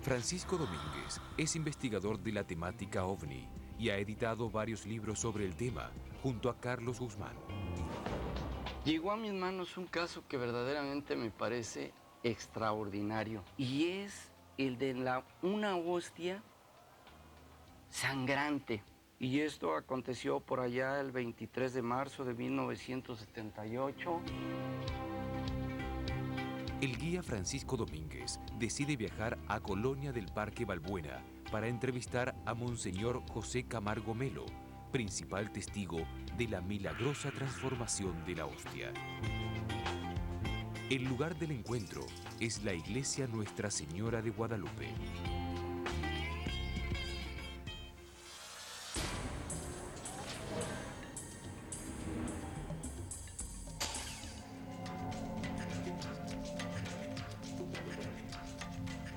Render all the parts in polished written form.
Francisco Domínguez es investigador de la temática OVNI y ha editado varios libros sobre el tema junto a Carlos Guzmán. Llegó a mis manos un caso que verdaderamente me parece extraordinario y es el de una hostia sangrante. Y esto aconteció por allá el 23 de marzo de 1978. El guía Francisco Domínguez decide viajar a Colonia del Parque Balbuena para entrevistar a Monseñor José Camargo Melo, principal testigo de la milagrosa transformación de la hostia. El lugar del encuentro es la iglesia Nuestra Señora de Guadalupe.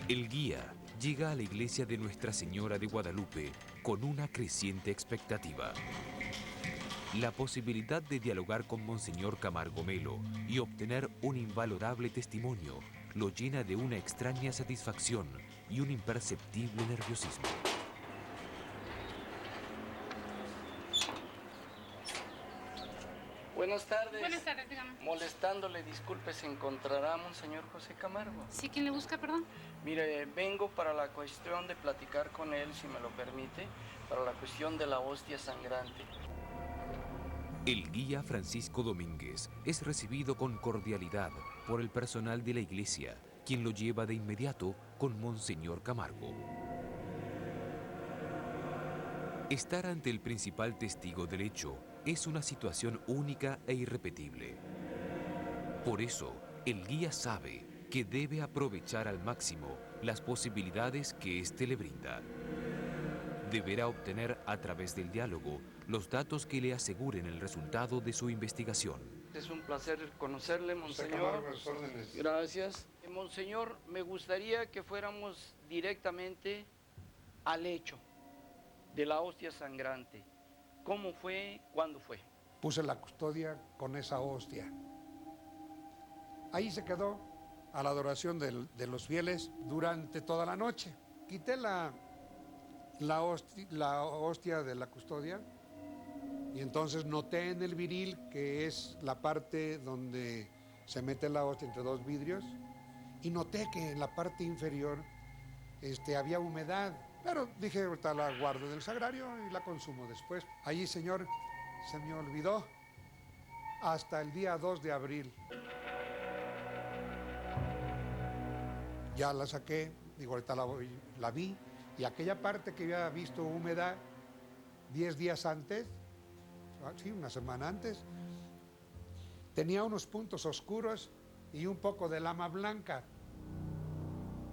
El guía llega a la iglesia de Nuestra Señora de Guadalupe con una creciente expectativa. La posibilidad de dialogar con Monseñor Camargo Melo y obtener un invalorable testimonio lo llena de una extraña satisfacción y un imperceptible nerviosismo. Buenas tardes. Buenas tardes, dígame. Molestándole, disculpe, ¿se encontrará Monseñor José Camargo? ¿Sí? ¿Quién le busca, perdón? Mire, vengo para la cuestión de platicar con él, si me lo permite, para la cuestión de la hostia sangrante. El guía Francisco Domínguez es recibido con cordialidad por el personal de la iglesia, quien lo lleva de inmediato con Monseñor Camargo. Estar ante el principal testigo del hecho es una situación única e irrepetible. Por eso, el guía sabe que debe aprovechar al máximo las posibilidades que éste le brinda. Deberá obtener a través del diálogo los datos que le aseguren el resultado de su investigación. Es un placer conocerle, Monseñor. Gracias. Monseñor, me gustaría que fuéramos directamente al hecho de la hostia sangrante. ¿Cómo fue? ¿Cuándo fue? Puse la custodia con esa hostia. Ahí se quedó a la adoración de los fieles durante toda la noche. Quité la hostia de la custodia y entonces noté en el viril, que es la parte donde se mete la hostia entre dos vidrios, y noté que en la parte inferior había humedad. Pero dije, ahorita la guardo del sagrario y la consumo después. Allí, Señor, se me olvidó hasta el día 2 de abril. Ya la saqué, digo, ahorita la vi, y aquella parte que había visto húmeda 10 días antes, sí, una semana antes, tenía unos puntos oscuros y un poco de lama blanca.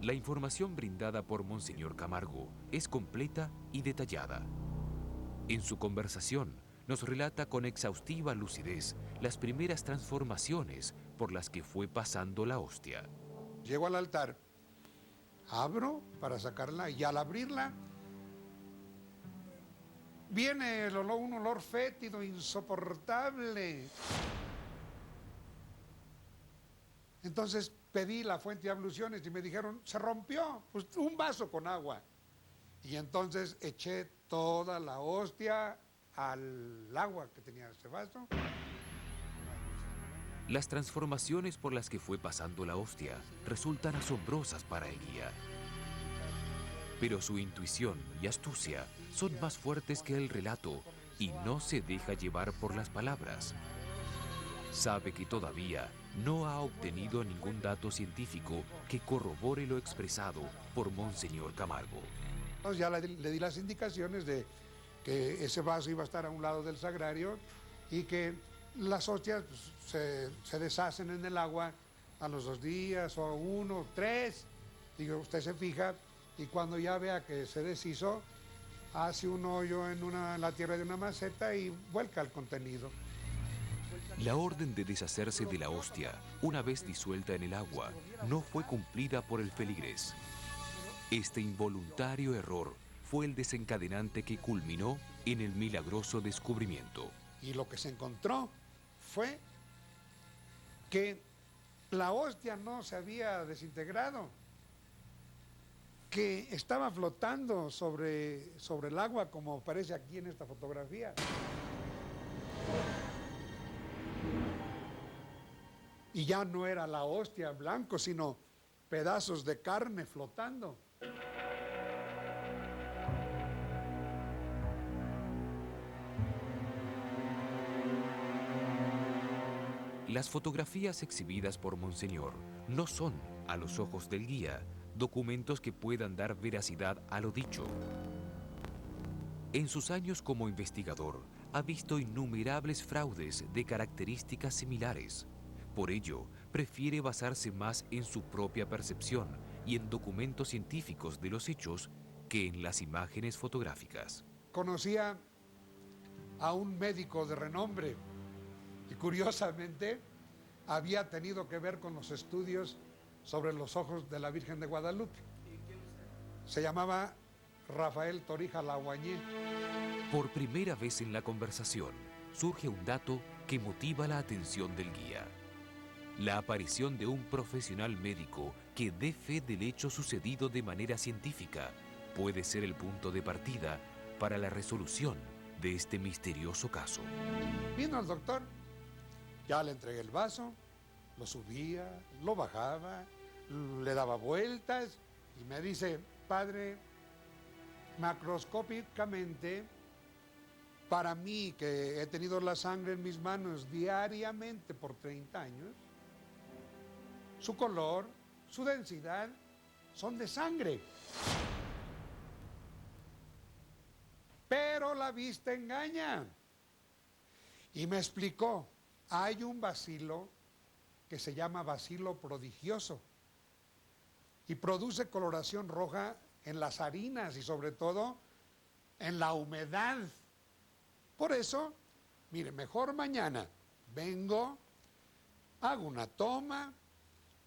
La información brindada por Monseñor Camargo es completa y detallada. En su conversación, nos relata con exhaustiva lucidez las primeras transformaciones por las que fue pasando la hostia. Llego al altar, abro para sacarla y al abrirla viene un olor fétido insoportable. Entonces pedí la fuente de abluciones y me dijeron, se rompió, pues un vaso con agua. Y entonces eché toda la hostia al agua que tenía ese vaso. Las transformaciones por las que fue pasando la hostia resultan asombrosas para el guía. Pero su intuición y astucia son más fuertes que el relato y no se deja llevar por las palabras. Sabe que todavía no ha obtenido ningún dato científico que corrobore lo expresado por Monseñor Camargo. Entonces ya le di las indicaciones de que ese vaso iba a estar a un lado del sagrario y que las hostias se deshacen en el agua a los 2 días o 1, 3. Digo, usted se fija y cuando ya vea que se deshizo, hace un hoyo en la tierra de una maceta y vuelca el contenido. La orden de deshacerse de la hostia, una vez disuelta en el agua, no fue cumplida por el feligrés. Este involuntario error fue el desencadenante que culminó en el milagroso descubrimiento. Y lo que se encontró fue que la hostia no se había desintegrado, que estaba flotando sobre el agua, como aparece aquí en esta fotografía. Y ya no era la hostia blanco, sino pedazos de carne flotando. Las fotografías exhibidas por Monseñor no son, a los ojos del guía, documentos que puedan dar veracidad a lo dicho. En sus años como investigador, ha visto innumerables fraudes de características similares. Por ello, prefiere basarse más en su propia percepción y en documentos científicos de los hechos que en las imágenes fotográficas. Conocía a un médico de renombre y curiosamente había tenido que ver con los estudios sobre los ojos de la Virgen de Guadalupe. Se llamaba Rafael Torija Laguañé. Por primera vez en la conversación, surge un dato que motiva la atención del guía. La aparición de un profesional médico que dé fe del hecho sucedido de manera científica puede ser el punto de partida para la resolución de este misterioso caso. Vino el doctor, ya le entregué el vaso, lo subía, lo bajaba, le daba vueltas y me dice: padre, macroscópicamente, para mí que he tenido la sangre en mis manos diariamente por 30 años, su color, su densidad son de sangre. Pero la vista engaña. Y me explicó, hay un bacilo que se llama bacilo prodigioso y produce coloración roja en las harinas y sobre todo en la humedad. Por eso, mire, mejor mañana vengo, hago una toma,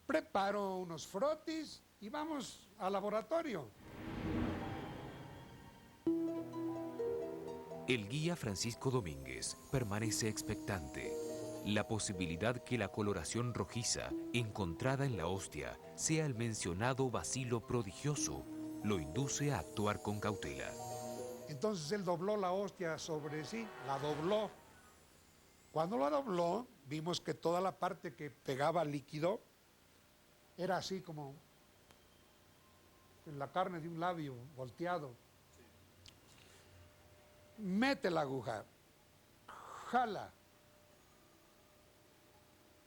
preparo unos frotis y vamos al laboratorio. El guía Francisco Domínguez permanece expectante. La posibilidad que la coloración rojiza encontrada en la hostia sea el mencionado bacilo prodigioso lo induce a actuar con cautela. Entonces él dobló la hostia sobre sí, la dobló. Cuando la dobló, vimos que toda la parte que pegaba líquido era así como en la carne de un labio volteado. Mete la aguja, jala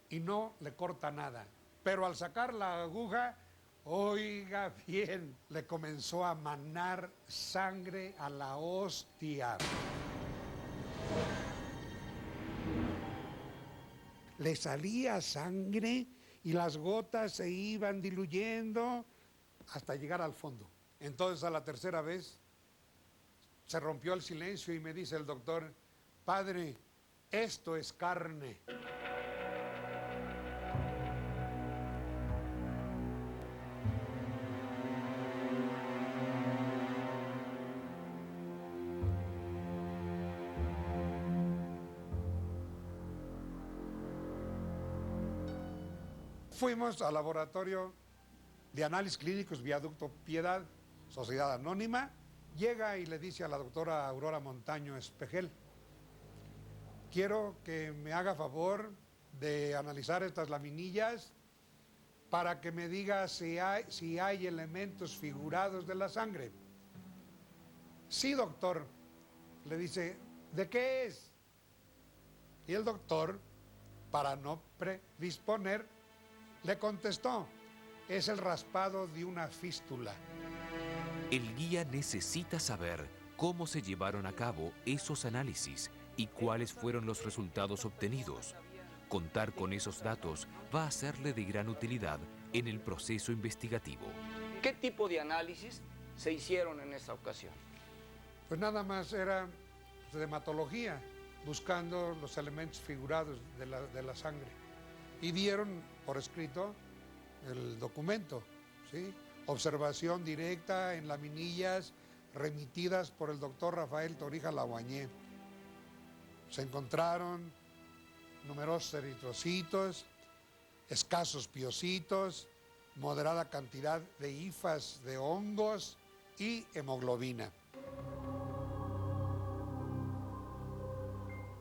y no le corta nada. Pero al sacar la aguja, oiga bien, le comenzó a manar sangre a la hostia. Le salía sangre y las gotas se iban diluyendo hasta llegar al fondo. Entonces a la tercera vez se rompió el silencio y me dice el doctor: padre, esto es carne. Fuimos al laboratorio de análisis clínicos Viaducto Piedad, Sociedad Anónima. Llega y le dice a la doctora Aurora Montaño Espejel: quiero que me haga favor de analizar estas laminillas para que me diga si hay elementos figurados de la sangre. Sí, doctor. Le dice: ¿de qué es? Y el doctor, para no predisponer, le contestó: es el raspado de una fístula. El guía necesita saber cómo se llevaron a cabo esos análisis y cuáles fueron los resultados obtenidos. Contar con esos datos va a serle de gran utilidad en el proceso investigativo. ¿Qué tipo de análisis se hicieron en esta ocasión? Pues nada más era de hematología, buscando los elementos figurados de la sangre. Y dieron por escrito el documento, ¿sí? Observación directa en laminillas remitidas por el doctor Rafael Torija Laguañé. Se encontraron numerosos eritrocitos, escasos piocitos moderada cantidad de hifas de hongos y hemoglobina.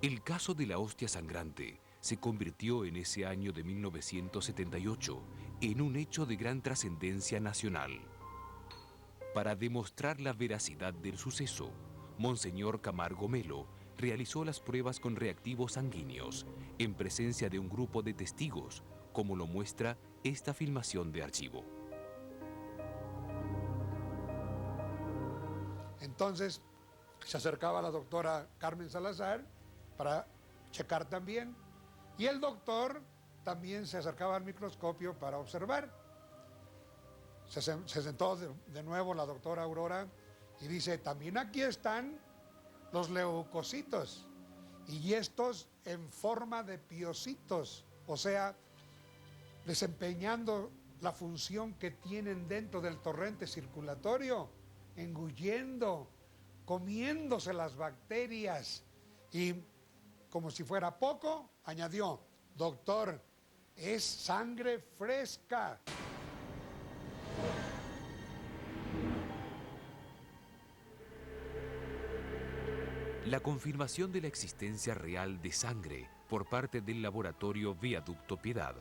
El caso de la hostia sangrante se convirtió en ese año de 1978 en un hecho de gran trascendencia nacional. Para demostrar la veracidad del suceso, Monseñor Camargo Melo realizó las pruebas con reactivos sanguíneos en presencia de un grupo de testigos, como lo muestra esta filmación de archivo. Entonces se acercaba la doctora Carmen Salazar para checar también, y el doctor también se acercaba al microscopio para observar. Se sentó de nuevo la doctora Aurora y dice, también aquí están los leucocitos, y estos en forma de piocitos, o sea, desempeñando la función que tienen dentro del torrente circulatorio, engullendo, comiéndose las bacterias. Y como si fuera poco, añadió, doctor, es sangre fresca. La confirmación de la existencia real de sangre por parte del laboratorio Viaducto Piedad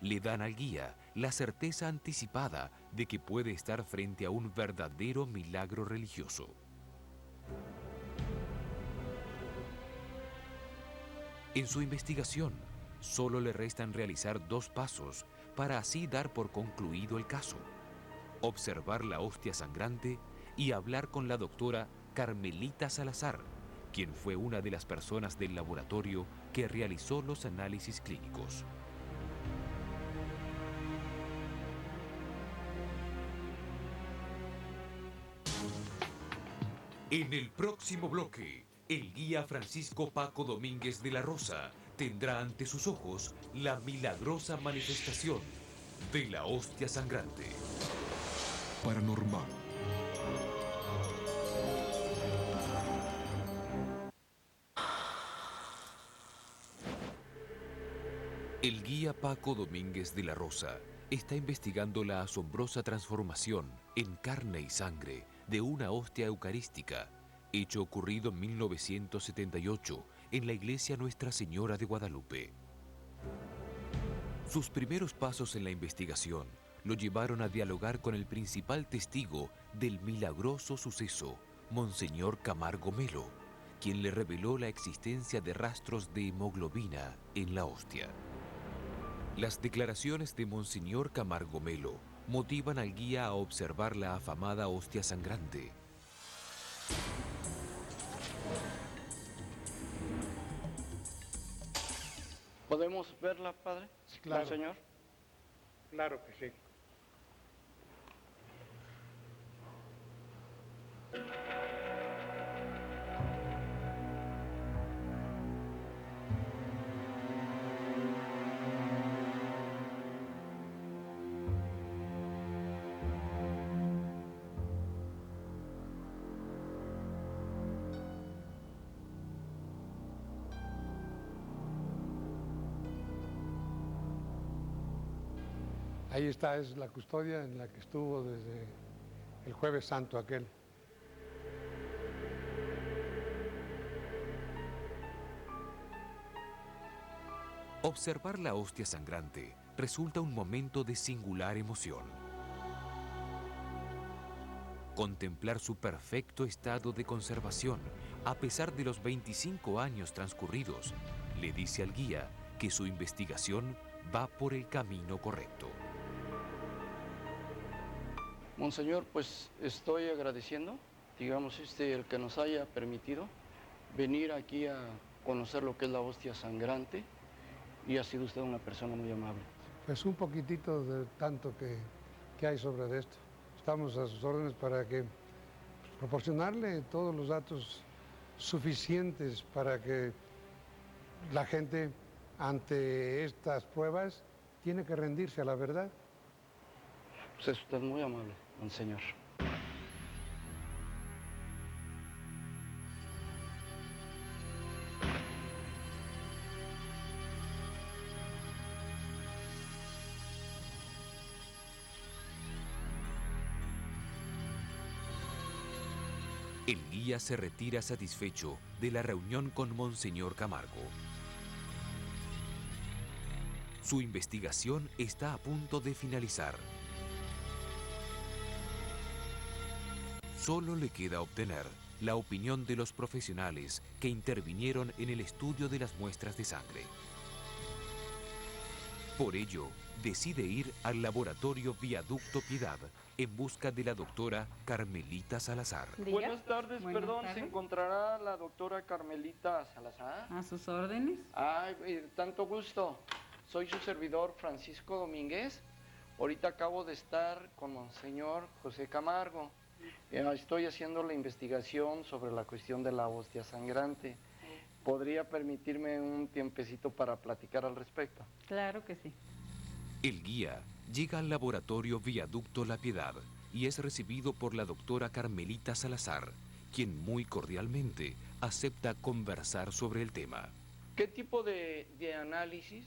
le dan al guía la certeza anticipada de que puede estar frente a un verdadero milagro religioso. En su investigación, solo le restan realizar 2 pasos para así dar por concluido el caso: observar la hostia sangrante y hablar con la doctora Carmelita Salazar, quien fue una de las personas del laboratorio que realizó los análisis clínicos. En el próximo bloque, el guía Francisco Paco Domínguez de la Rosa tendrá ante sus ojos la milagrosa manifestación de la hostia sangrante. Paranormal. El guía Paco Domínguez de la Rosa está investigando la asombrosa transformación en carne y sangre de una hostia eucarística, hecho ocurrido en 1978 en la iglesia Nuestra Señora de Guadalupe. Sus primeros pasos en la investigación lo llevaron a dialogar con el principal testigo del milagroso suceso, Monseñor Camargo Melo, quien le reveló la existencia de rastros de hemoglobina en la hostia. Las declaraciones de Monseñor Camargo Melo motivan al guía a observar la afamada hostia sangrante. ¿Podemos verla, padre? Sí, claro. Monseñor. Claro que sí. Ahí está, es la custodia en la que estuvo desde el Jueves Santo aquel. Observar la hostia sangrante resulta un momento de singular emoción. Contemplar su perfecto estado de conservación, a pesar de los 25 años transcurridos, le dice al guía que su investigación va por el camino correcto. Monseñor, pues estoy agradeciendo, digamos, el que nos haya permitido venir aquí a conocer lo que es la hostia sangrante, y ha sido usted una persona muy amable. Pues un poquitito de tanto que hay sobre esto. Estamos a sus órdenes para que proporcionarle todos los datos suficientes para que la gente ante estas pruebas tiene que rendirse a la verdad. Pues es usted muy amable, Monseñor. El guía se retira satisfecho de la reunión con Monseñor Camargo. Su investigación está a punto de finalizar. Solo le queda obtener la opinión de los profesionales que intervinieron en el estudio de las muestras de sangre. Por ello, decide ir al laboratorio Viaducto Piedad en busca de la doctora Carmelita Salazar. Buenas tardes, perdón, tardes. ¿se encontrará la doctora Carmelita Salazar? A sus órdenes. Ay, tanto gusto. Soy su servidor Francisco Domínguez. Ahorita acabo de estar con Monseñor José Camargo. Estoy haciendo la investigación sobre la cuestión de la hostia sangrante. ¿Podría permitirme un tiempecito para platicar al respecto? Claro que sí. El guía llega al laboratorio Viaducto La Piedad y es recibido por la doctora Carmelita Salazar, quien muy cordialmente acepta conversar sobre el tema. ¿Qué tipo de análisis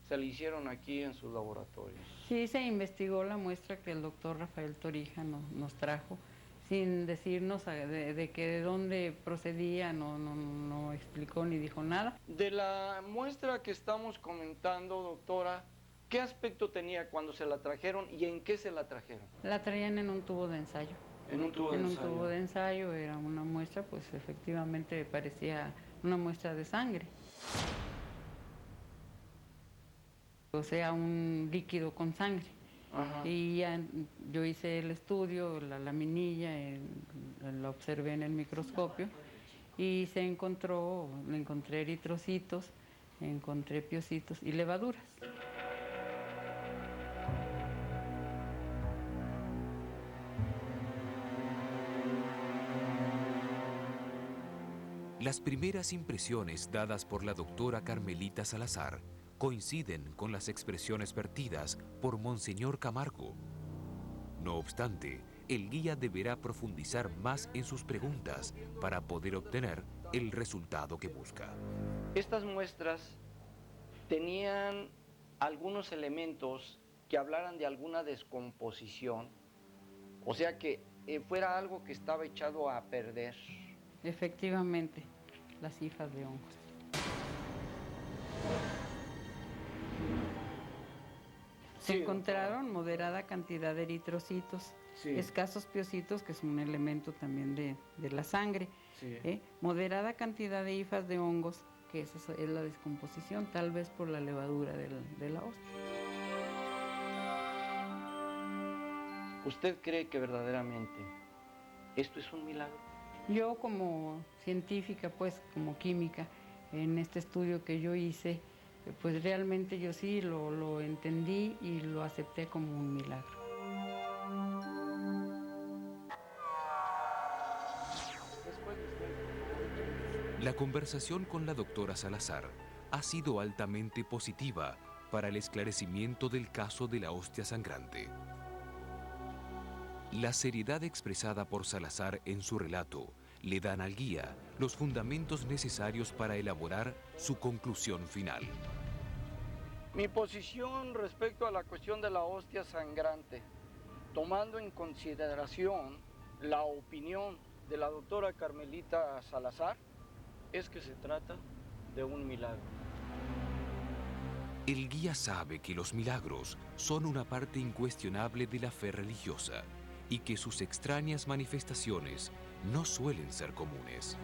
se le hicieron aquí en sus laboratorios? Sí, se investigó la muestra que el doctor Rafael Torija nos trajo, sin decirnos de dónde procedía, no explicó ni dijo nada. De la muestra que estamos comentando, doctora, ¿qué aspecto tenía cuando se la trajeron y en qué se la trajeron? La traían en un tubo de ensayo. En un tubo de ensayo. En un tubo de ensayo era una muestra, pues efectivamente parecía una muestra de sangre. O sea, un líquido con sangre. Ajá. Y ya yo hice el estudio, la laminilla, la observé en el microscopio y encontré eritrocitos, encontré piocitos y levaduras. Las primeras impresiones dadas por la doctora Carmelita Salazar coinciden con las expresiones vertidas por Monseñor Camargo. No obstante, el guía deberá profundizar más en sus preguntas para poder obtener el resultado que busca. Estas muestras tenían algunos elementos que hablaran de alguna descomposición, o sea que fuera algo que estaba echado a perder. Efectivamente, las hifas de hongos. Se encontraron moderada cantidad de eritrocitos, escasos piocitos, que es un elemento también de la sangre, moderada cantidad de hifas de hongos, que esa es la descomposición, tal vez por la levadura de la hostia. ¿Usted cree que verdaderamente esto es un milagro? Yo como científica, pues como química, en este estudio que yo hice, pues realmente yo sí lo entendí y lo acepté como un milagro. La conversación con la doctora Salazar ha sido altamente positiva para el esclarecimiento del caso de la hostia sangrante. La seriedad expresada por Salazar en su relato le dan al guía los fundamentos necesarios para elaborar su conclusión final. Mi posición respecto a la cuestión de la hostia sangrante, tomando en consideración la opinión de la doctora Carmelita Salazar, es que se trata de un milagro. El guía sabe que los milagros son una parte incuestionable de la fe religiosa y que sus extrañas manifestaciones no suelen ser comunes.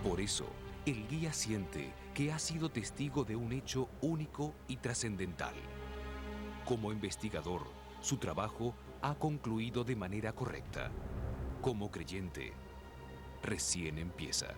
Por eso, el guía siente que ha sido testigo de un hecho único y trascendental. Como investigador, su trabajo ha concluido de manera correcta. Como creyente, recién empieza.